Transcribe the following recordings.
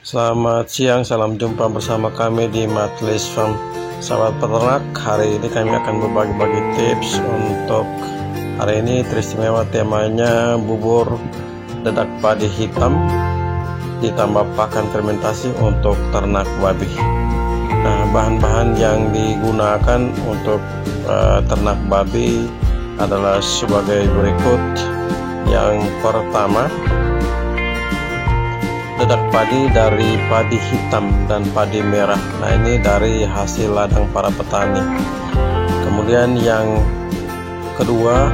Selamat siang, salam jumpa bersama kami di Majelis Farm. Sahabat peternak, hari ini kami akan berbagi-bagi tips untuk hari ini teristimewa, temanya bubur dedak padi hitam ditambah pakan fermentasi untuk ternak babi. Nah, bahan-bahan yang digunakan untuk ternak babi adalah sebagai berikut. Yang pertama, dedak padi dari padi hitam dan padi merah. Nah, ini dari hasil ladang para petani. Kemudian yang kedua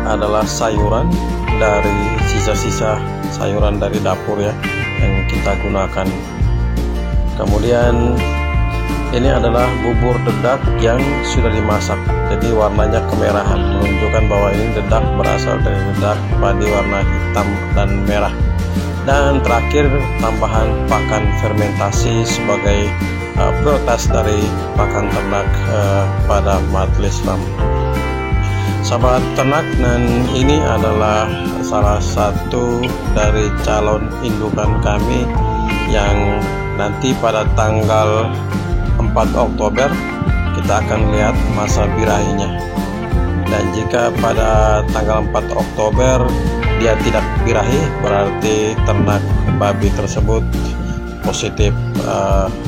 adalah sayuran dari sisa-sisa sayuran dari dapur ya, yang kita gunakan. Kemudian ini adalah bubur dedak yang sudah dimasak, jadi warnanya kemerahan, menunjukkan bahwa ini dedak berasal dari dedak padi warna hitam dan merah. Dan terakhir, tambahan pakan fermentasi sebagai prioritas dari pakan ternak pada Majelis Farm. Sahabat ternak, dan ini adalah salah satu dari calon indukan kami yang nanti pada tanggal 4 Oktober kita akan lihat masa birahinya. Dan jika pada tanggal 4 Oktober dia tidak birahi, berarti ternak babi tersebut positif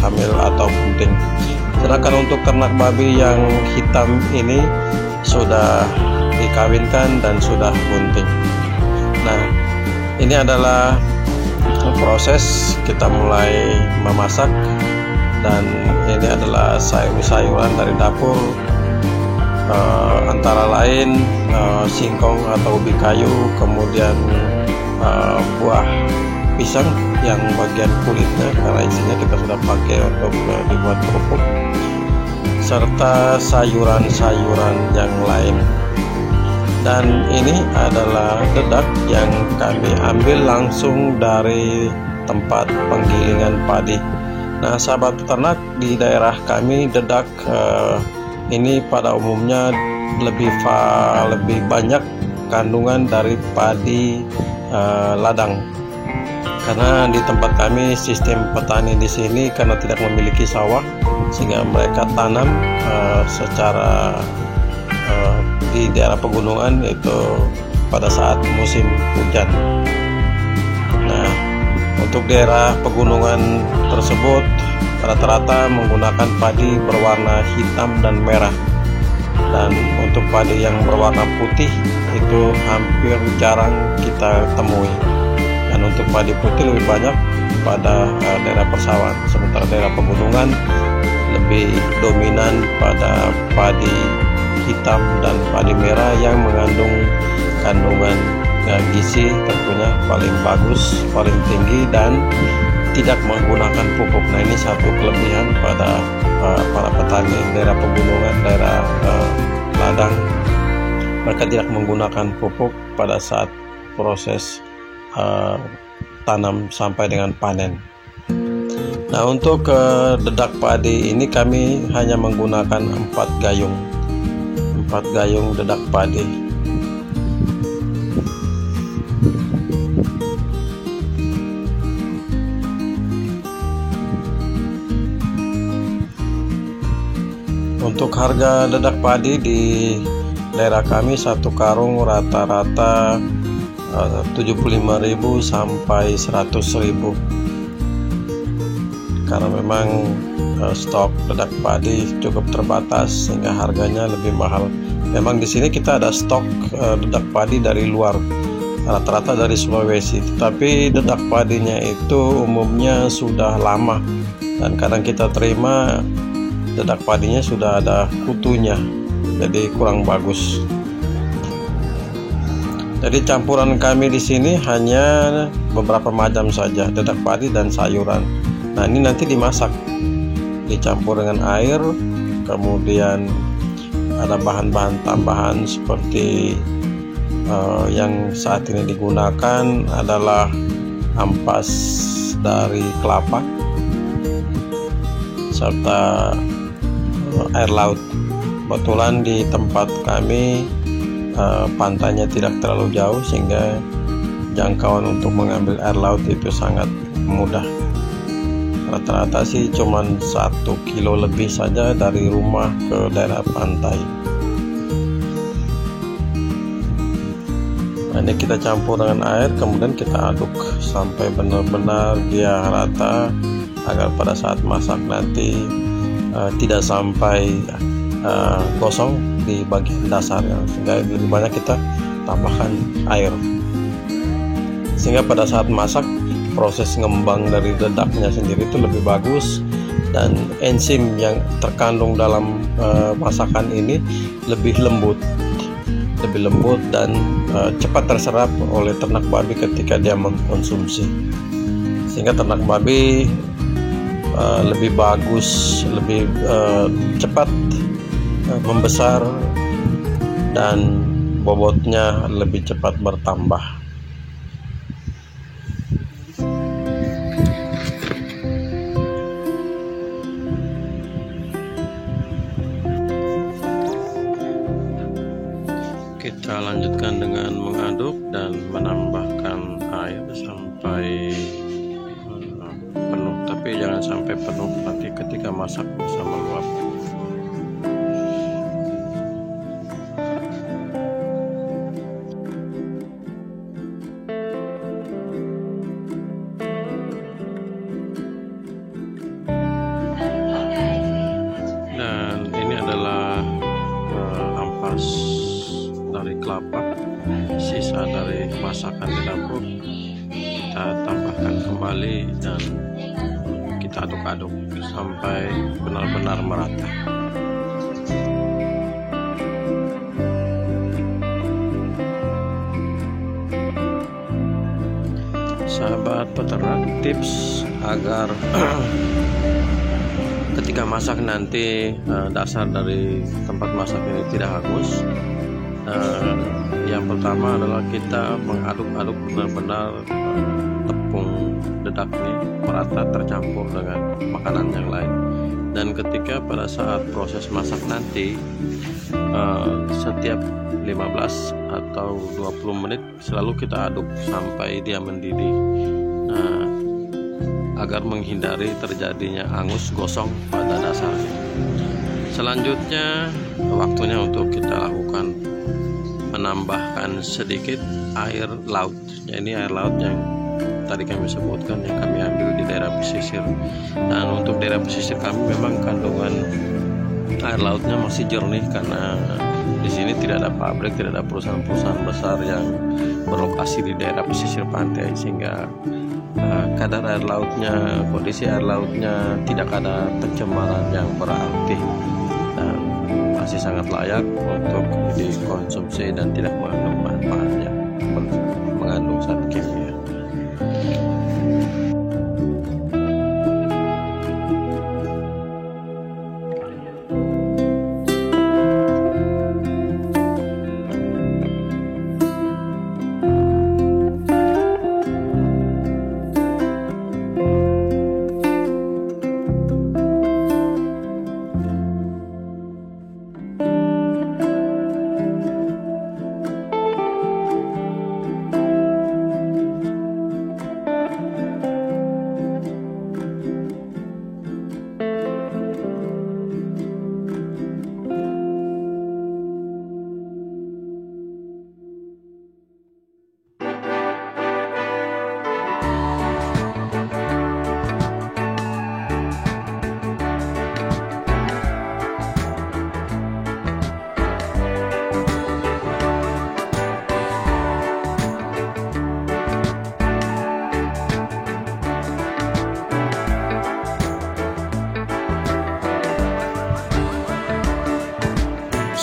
hamil atau bunting. Sedangkan untuk ternak babi yang hitam ini sudah dikawinkan dan sudah bunting. Nah, ini adalah proses kita mulai memasak, dan ini adalah sayur-sayuran dari dapur, antara lain singkong atau ubi kayu, kemudian buah pisang yang bagian kulitnya, karena isinya kita sudah pakai untuk dibuat kerupuk, serta sayuran-sayuran yang lain. Dan ini adalah dedak yang kami ambil langsung dari tempat penggilingan padi. Nah, sahabat peternak, di daerah kami dedak ini pada umumnya lebih banyak kandungan dari padi ladang, karena di tempat kami sistem petani di sini karena tidak memiliki sawah, sehingga mereka tanam secara di daerah pegunungan itu pada saat musim hujan. Nah, untuk daerah pegunungan tersebut rata-rata menggunakan padi berwarna hitam dan merah, dan untuk padi yang berwarna putih itu hampir jarang kita temui. Dan untuk padi putih lebih banyak pada daerah persawahan, sementara daerah pegunungan lebih dominan pada padi hitam dan padi merah yang mengandung kandungan gizi tentunya paling bagus, paling tinggi, dan tidak menggunakan pupuk. Nah, ini satu kelebihan pada para petani daerah pegunungan, daerah ladang. Mereka tidak menggunakan pupuk pada saat proses tanam sampai dengan panen. Nah, untuk dedak padi ini kami hanya menggunakan 4 gayung dedak padi. Untuk harga dedak padi di daerah kami satu karung rata-rata 75.000 sampai 100.000, karena memang stok dedak padi cukup terbatas sehingga harganya lebih mahal. Memang di sini kita ada stok dedak padi dari luar, rata-rata dari Sulawesi, tetapi dedak padinya itu umumnya sudah lama, dan kadang kita terima dedak padinya sudah ada kutunya, jadi kurang bagus. Jadi campuran kami di sini hanya beberapa macam saja, dedak padi dan sayuran. Nah, ini nanti dimasak, dicampur dengan air, kemudian ada bahan-bahan tambahan seperti yang saat ini digunakan adalah ampas dari kelapa serta air laut. Kebetulan di tempat kami pantainya tidak terlalu jauh, sehingga jangkauan untuk mengambil air laut itu sangat mudah. rata-rata sih cuman 1 kilo lebih saja dari rumah ke daerah pantai. Nah, ini kita campur dengan air, kemudian kita aduk sampai benar-benar dia rata, agar pada saat masak nanti tidak sampai gosong di bagian dasar ya. Sehingga lebih banyak kita tambahkan air, sehingga pada saat masak proses ngembang dari dedaknya sendiri itu lebih bagus, dan enzim yang terkandung dalam masakan ini lebih lembut dan cepat terserap oleh ternak babi ketika dia mengkonsumsi, sehingga ternak babi lebih bagus, lebih cepat membesar, dan bobotnya lebih cepat bertambah. Kita lanjutkan dengan mengaduk dan menambahkan air sampai penuh, tapi jangan sampai penuh, nanti ketika masak bisa meluap. Dan ini adalah ampas dari kelapa, sisa dari masakan di dapur. Kita tambahkan kembali dan kita aduk-aduk sampai benar-benar merata. Sahabat peternak, tips agar ketika masak nanti dasar dari tempat masak ini tidak hangus. Yang pertama adalah kita mengaduk-aduk benar-benar tepung dedak ini merata tercampur dengan makanan yang lain. Dan ketika pada saat proses masak nanti, setiap 15 atau 20 menit selalu kita aduk sampai dia mendidih, agar menghindari terjadinya hangus gosong pada dasarnya. Selanjutnya waktunya untuk kita lakukan menambahkan sedikit air laut. Ya, ini air laut yang tadi kami sebutkan, yang kami ambil di daerah pesisir. Dan untuk daerah pesisir kami memang kandungan air lautnya masih jernih, karena di sini tidak ada pabrik, tidak ada perusahaan-perusahaan besar yang berlokasi di daerah pesisir pantai, sehingga kadar air lautnya, kondisi air lautnya tidak ada pencemaran yang berarti, dan masih sangat layak untuk dikonsumsi dan tidak mengandung manfaat yang mengandung zat kimia.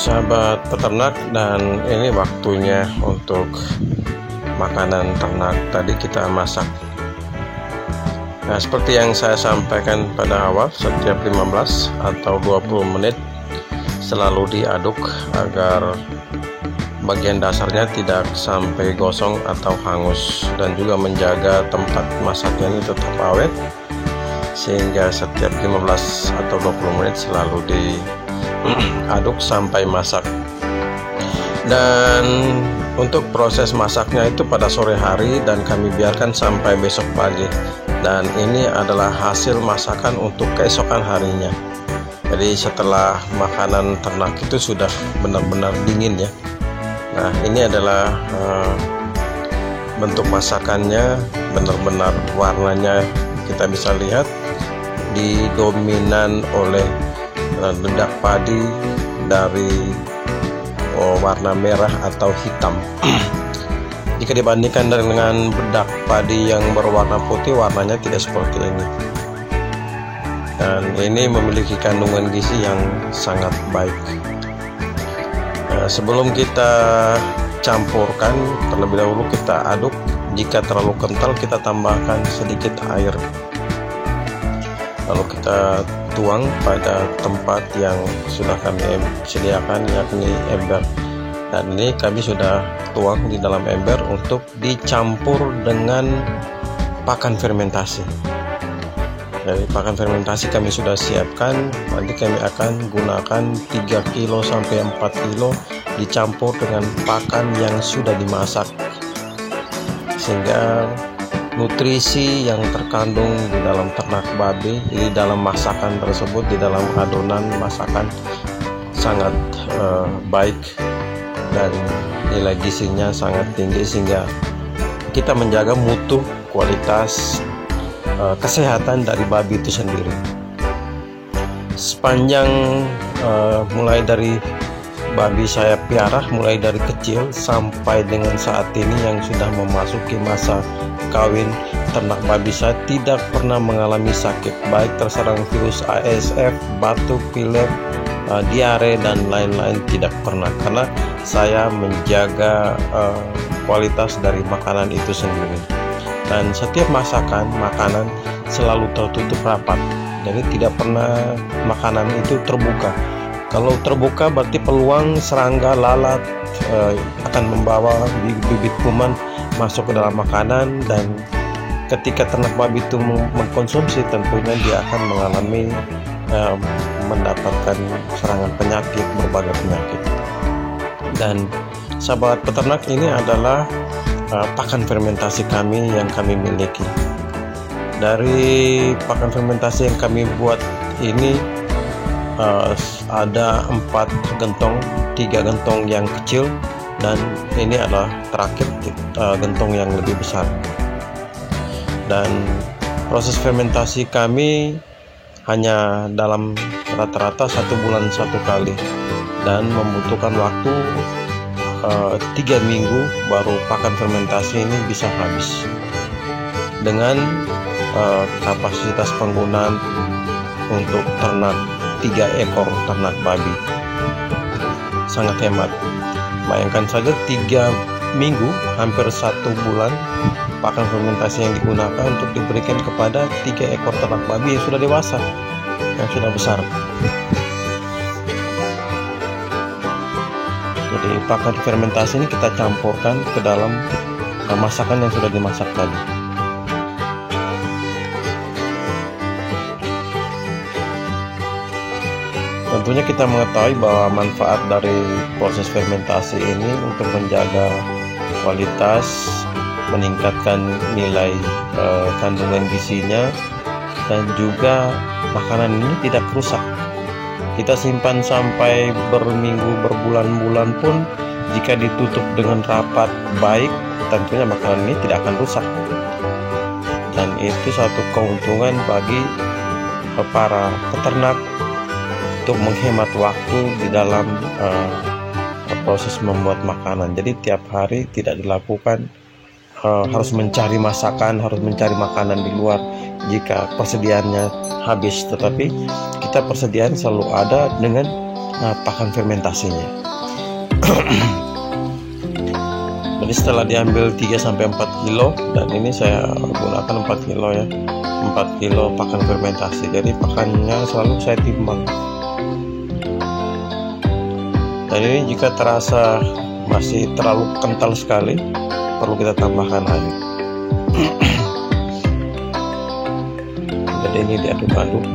Sahabat peternak, dan ini waktunya untuk makanan ternak tadi kita masak. Nah, seperti yang saya sampaikan pada awal, setiap 15 atau 20 menit selalu diaduk agar bagian dasarnya tidak sampai gosong atau hangus, dan juga menjaga tempat masaknya ini tetap awet, sehingga setiap 15 atau 20 menit selalu diaduk sampai masak. Dan untuk proses masaknya itu pada sore hari, dan kami biarkan sampai besok pagi. Dan ini adalah hasil masakan untuk keesokan harinya. Jadi setelah makanan ternak itu sudah benar-benar dingin ya. Nah, ini adalah bentuk masakannya, benar-benar warnanya kita bisa lihat didominan oleh dedak padi dari warna merah atau hitam. Jika dibandingkan dengan bedak padi yang berwarna putih, warnanya tidak seperti ini. Dan ini memiliki kandungan gizi yang sangat baik. Sebelum kita campurkan, terlebih dahulu kita aduk. Jika terlalu kental, kita tambahkan sedikit air. Lalu kita tuang pada tempat yang sudah kami sediakan, yakni ember. Dan ini kami sudah tuang di dalam ember untuk dicampur dengan pakan fermentasi. Dari pakan fermentasi kami sudah siapkan. Nanti kami akan gunakan 3 kilo sampai 4 kilo dicampur dengan pakan yang sudah dimasak, sehingga nutrisi yang terkandung di dalam ternak babi, di dalam masakan tersebut, di dalam adonan masakan sangat baik dan nilai gizinya sangat tinggi, sehingga kita menjaga mutu, kualitas, kesehatan dari babi itu sendiri. Sepanjang mulai dari babi saya piara, mulai dari kecil sampai dengan saat ini yang sudah memasuki masa kawin, ternak babi saya tidak pernah mengalami sakit, baik terserang virus ASF, batuk, pilek, diare dan lain-lain, tidak pernah, karena saya menjaga kualitas dari makanan itu sendiri. Dan setiap makanan selalu tertutup rapat, jadi tidak pernah makanan itu terbuka. Kalau terbuka berarti peluang serangga, lalat akan membawa bibit kuman masuk ke dalam makanan, dan ketika ternak babi itu mengkonsumsi, tentunya dia akan mengalami mendapatkan serangan penyakit, berbagai penyakit. Dan sahabat peternak, ini adalah pakan fermentasi kami yang kami miliki. Dari pakan fermentasi yang kami buat ini ada 4 gentong, 3 gentong yang kecil, dan ini adalah terakhir gentong yang lebih besar. Dan proses fermentasi kami hanya dalam rata-rata 1 bulan 1 kali, dan membutuhkan waktu 3 minggu baru pakan fermentasi ini bisa habis. Dengan kapasitas penggunaan untuk ternak 3 ekor ternak babi, sangat hemat. Bayangkan saja 3 minggu, hampir 1 bulan pakan fermentasi yang digunakan untuk diberikan kepada 3 ekor ternak babi yang sudah dewasa, yang sudah besar. Jadi pakan fermentasi ini kita campurkan ke dalam masakan yang sudah dimasak tadi. Tentunya kita mengetahui bahwa manfaat dari proses fermentasi ini untuk menjaga kualitas, meningkatkan nilai kandungan gizinya, dan juga makanan ini tidak rusak. Kita simpan sampai berminggu, berbulan-bulan pun, jika ditutup dengan rapat baik, tentunya makanan ini tidak akan rusak. Dan itu satu keuntungan bagi para peternak untuk menghemat waktu di dalam proses membuat makanan. Jadi tiap hari tidak dilakukan harus mencari masakan, harus mencari makanan di luar jika persediaannya habis, tetapi kita persediaan selalu ada dengan pakan fermentasinya. Jadi setelah diambil 3-4 kilo, dan ini saya gunakan 4 kilo ya, 4 kilo pakan fermentasi. Jadi pakannya selalu saya timbang. Dan ini jika terasa masih terlalu kental sekali, perlu kita tambahkan air. Jadi ini diaduk-aduk.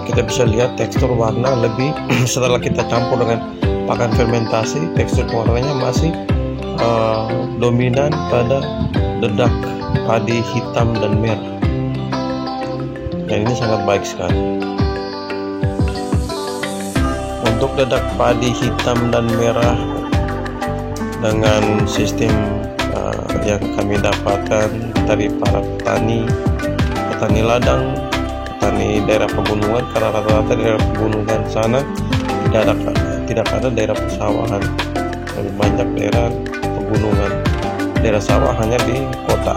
Kita bisa lihat tekstur warna lebih setelah kita campur dengan pakan fermentasi, tekstur warnanya masih dominan pada dedak padi hitam dan merah. Dan ini sangat baik sekali. Untuk dedak padi hitam dan merah dengan sistem yang kami dapatkan dari para petani ladang, petani daerah pegunungan, karena rata-rata daerah pegunungan sana tidak ada daerah persawahan, lebih banyak daerah pegunungan, daerah sawah hanya di kota.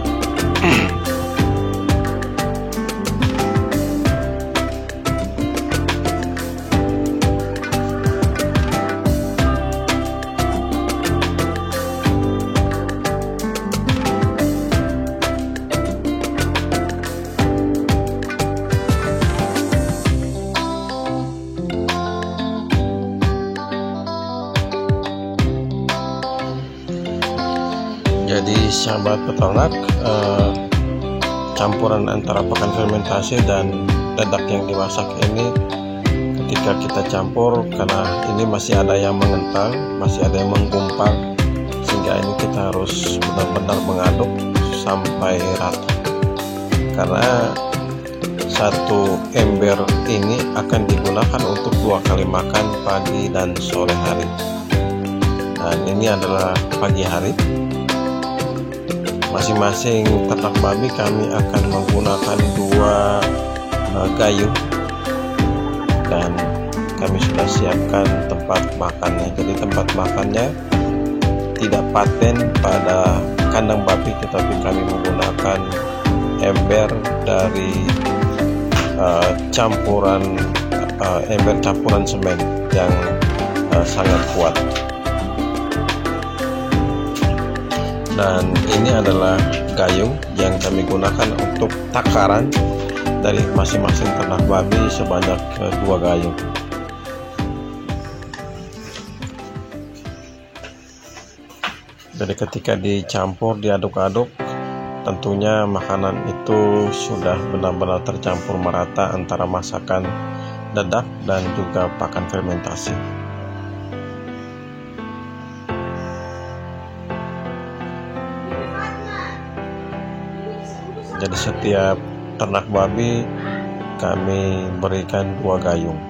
Jadi sahabat peternak, campuran antara pakan fermentasi dan dedak yang dimasak ini ketika kita campur, karena ini masih ada yang mengental, masih ada yang menggumpal, sehingga ini kita harus benar-benar mengaduk sampai rata, karena satu ember ini akan digunakan untuk 2 kali makan pagi dan sore hari. Dan ini adalah pagi hari. Masing-masing ternak babi kami akan menggunakan 2 gayung, dan kami sudah siapkan tempat makannya. Jadi tempat makannya tidak paten pada kandang babi, tetapi kami menggunakan ember dari ember campuran semen yang sangat kuat. Dan ini adalah gayung yang kami gunakan untuk takaran dari masing-masing ternak babi sebanyak 2 gayung. Jadi ketika dicampur, diaduk-aduk, tentunya makanan itu sudah benar-benar tercampur merata antara masakan dedak dan juga pakan fermentasi. Jadi setiap ternak babi kami berikan 2 gayung.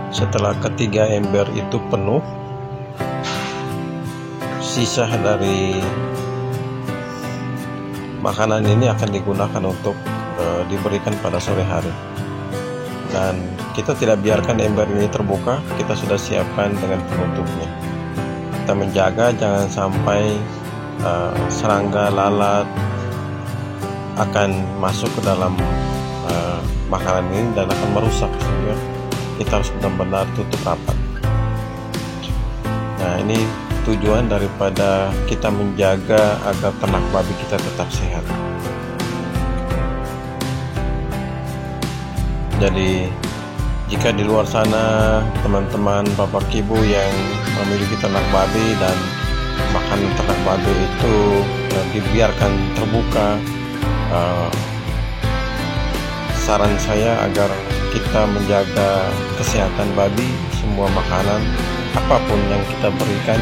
Setelah ketiga ember itu penuh, sisa dari makanan ini akan digunakan untuk diberikan pada sore hari. Dan kita tidak biarkan ember ini terbuka, kita sudah siapkan dengan penutupnya. Kita menjaga jangan sampai serangga, lalat akan masuk ke dalam makanan ini dan akan merusak, sehingga kita harus benar-benar tutup rapat. Nah, ini tujuan daripada kita menjaga agar ternak babi kita tetap sehat. Jadi jika di luar sana teman-teman bapak ibu yang memiliki ternak babi dan makanan ternak babi itu dibiarkan terbuka, saran saya agar kita menjaga kesehatan babi, semua makanan apapun yang kita berikan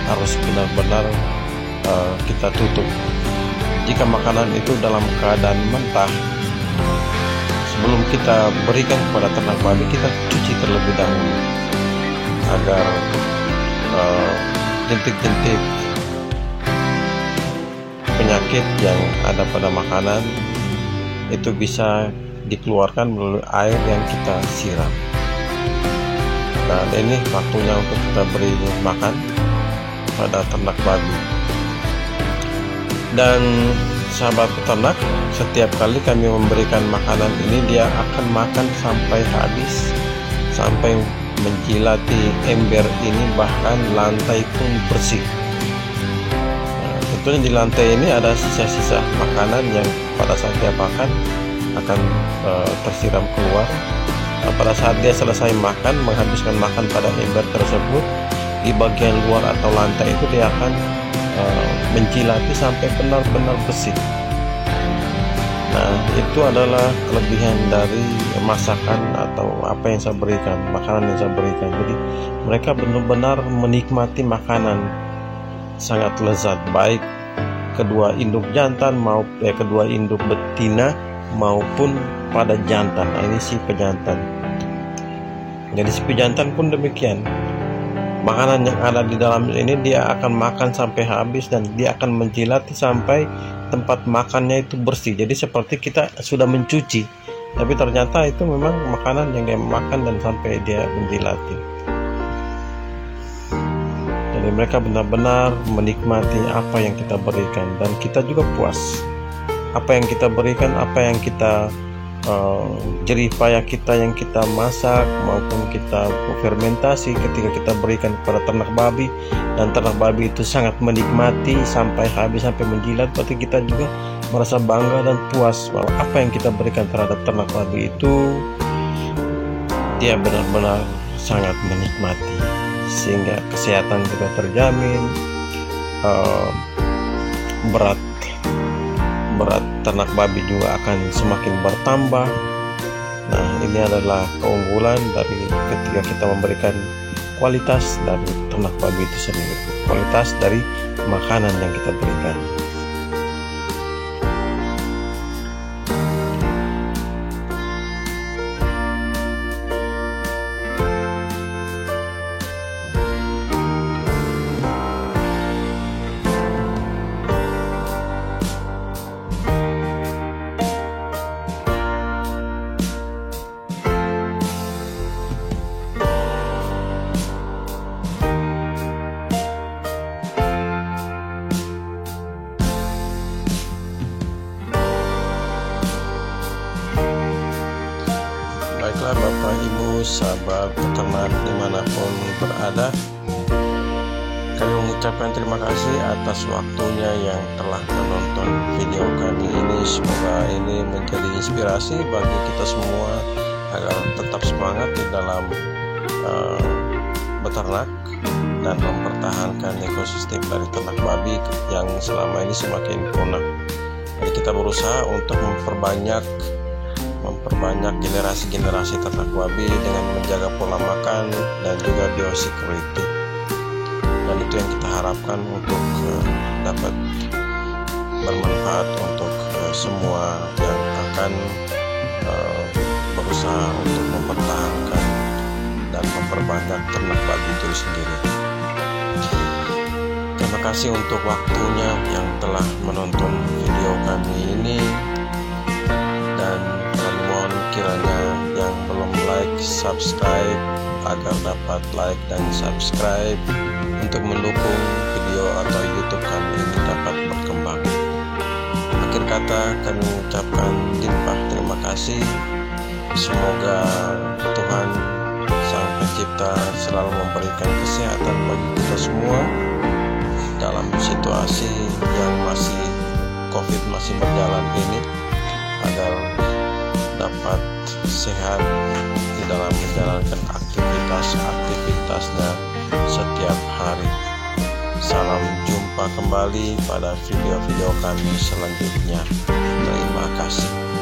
harus benar-benar kita tutup. Jika makanan itu dalam keadaan mentah, sebelum kita berikan kepada ternak babi, kita cuci terlebih dahulu agar jentik-jentik penyakit yang ada pada makanan itu bisa dikeluarkan melalui air yang kita siram. Dan ini waktunya untuk kita beri makan pada ternak babi. Dan sahabat peternak, setiap kali kami memberikan makanan ini, dia akan makan sampai habis, sampai menjilati ember ini, bahkan lantai pun bersih. Nah, tentunya di lantai ini ada sisa-sisa makanan yang pada saat dia makan akan tersiram keluar. Nah, pada saat dia selesai makan, menghabiskan makan pada ember tersebut, di bagian luar atau lantai itu dia akan menjilati sampai benar-benar bersih. Nah, itu adalah kelebihan dari masakan atau apa yang saya berikan, makanan yang saya berikan. Jadi mereka benar-benar menikmati makanan sangat lezat, baik kedua induk jantan maupun kedua induk betina maupun pada jantan. Nah, ini si pejantan. Jadi si pejantan pun demikian. Makanan yang ada di dalam ini dia akan makan sampai habis dan dia akan menjilati sampai tempat makannya itu bersih. Jadi seperti kita sudah mencuci, tapi ternyata itu memang makanan yang dia makan dan sampai dia menjilati. Jadi mereka benar-benar menikmati apa yang kita berikan dan kita juga puas. Apa yang kita berikan, apa yang kita jerih payah kita yang kita masak maupun kita fermentasi ketika kita berikan kepada ternak babi, dan ternak babi itu sangat menikmati sampai habis, sampai menjilat, berarti kita juga merasa bangga dan puas bahwa apa yang kita berikan terhadap ternak babi itu dia benar-benar sangat menikmati, sehingga kesehatan juga terjamin, berat ternak babi juga akan semakin bertambah. Nah, ini adalah keunggulan dari ketika kita memberikan kualitas dari ternak babi itu sendiri, kualitas dari makanan yang kita berikan. Baiklah Bapak Ibu sahabat peternak dimanapun berada, kami mengucapkan terima kasih atas waktunya yang telah menonton video kami ini. Semoga ini menjadi inspirasi bagi kita semua agar tetap semangat di dalam beternak dan mempertahankan ekosistem dari ternak babi yang selama ini semakin punah. Jadi kita berusaha untuk memperbanyak generasi-generasi ternak babi dengan menjaga pola makan dan juga biosecurity, dan itu yang kita harapkan untuk dapat bermanfaat untuk semua yang akan berusaha untuk mempertahankan dan memperbanyak ternak babi itu sendiri. Terima kasih untuk waktunya yang telah menonton video kami ini, dan kami mohon kiranya yang belum like, subscribe agar dapat like dan subscribe untuk mendukung video atau YouTube kami ini dapat berkembang. Akhir kata kami mengucapkan limpah terima kasih. Semoga Tuhan Sang Pencipta selalu memberikan kesehatan bagi kita semua dalam situasi yang COVID masih berjalan ini, agar dapat sehat di dalam menjalankan aktivitasnya setiap hari. Salam jumpa kembali pada video-video kami selanjutnya. Terima kasih.